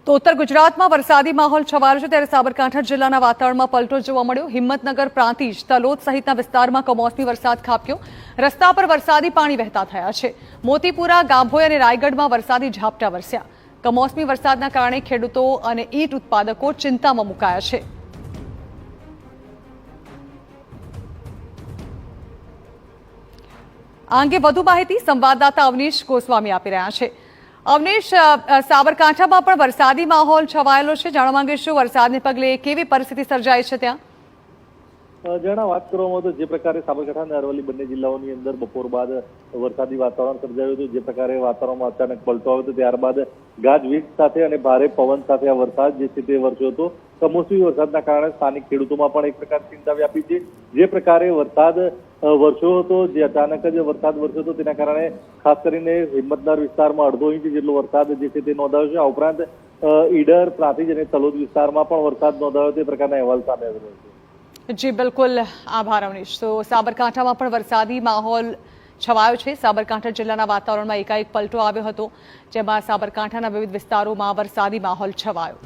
તો ઉત્તર ગુજરાતમાં વરસાદી માહોલ છવાયો છે ત્યારે સાબરકાંઠા જિલ્લાના વાતાવરણમાં પલટો જોવા મળ્યો। હિંમતનગર, પ્રાંતિજ, તલોદ સહિતના વિસ્તારમાં કમોસમી વરસાદ ખાબક્યો। રસ્તા પર વરસાદી પાણી વહેતા થયા છે। મોતીપુરા, ગાભોઈ અને રાયગઢમાં વરસાદી ઝાપટા વરસ્યા। કમોસમી વરસાદના કારણે ખેડૂતો અને ઈંટ ઉત્પાદકો ચિંતામાં મુકાયા છે। આ અંગે વધુ માહિતી સંવાદદાતા અવનીશ ગોસ્વામી આપી રહ્યા છે। અવનીશ, સાબરકાંઠામાં પણ વરસાદી માહોલ છવાયેલો છે। જાણવા માંગીશું વરસાદને પગલે કેવી પરિસ્થિતિ સર્જાઈ છે ત્યાં? જેના વાત કરવામાં તો જે પ્રકારે સાબરકાંઠા અને અરવલ્લી બંને જિલ્લાઓની અંદર બપોર બાદ વરસાદી વાતાવરણ સર્જાયું હતું। જે પ્રકારે વાતાવરણમાં અચાનક પલટો આવ્યો હતો, ત્યારબાદ ગાજવીજ સાથે અને ભારે પવન સાથે આ વરસાદ જે છે તે વરસ્યો હતો। કમોસમી વરસાદના કારણે સ્થાનિક ખેડૂતોમાં પણ એક પ્રકારની ચિંતા વ્યાપી છે। જે પ્રકારે વરસાદ વરસ્યો હતો, જે અચાનક જ વરસાદ વરસ્યો હતો, તેના કારણે ખાસ કરીને હિંમતનગર વિસ્તારમાં અડધો ઇંચ જેટલો વરસાદ જે છે તે નોંધાયો છે। આ ઉપરાંત ઈડર, પ્રાંતિજ અને તલોદ વિસ્તારમાં પણ વરસાદ નોંધાયો તે પ્રકારના અહેવાલ સામે આવી રહ્યો છે। જી બિલકુલ, આભાર અવનીશ। તો સાબરકાંઠામાં પણ વરસાદી માહોલ છવાયો છે। સાબરકાંઠા જિલ્લાના વાતાવરણમાં એકાએક પલટો આવ્યો હતો, જેમાં સાબરકાંઠાના વિવિધ વિસ્તારોમાં વરસાદી માહોલ છવાયો।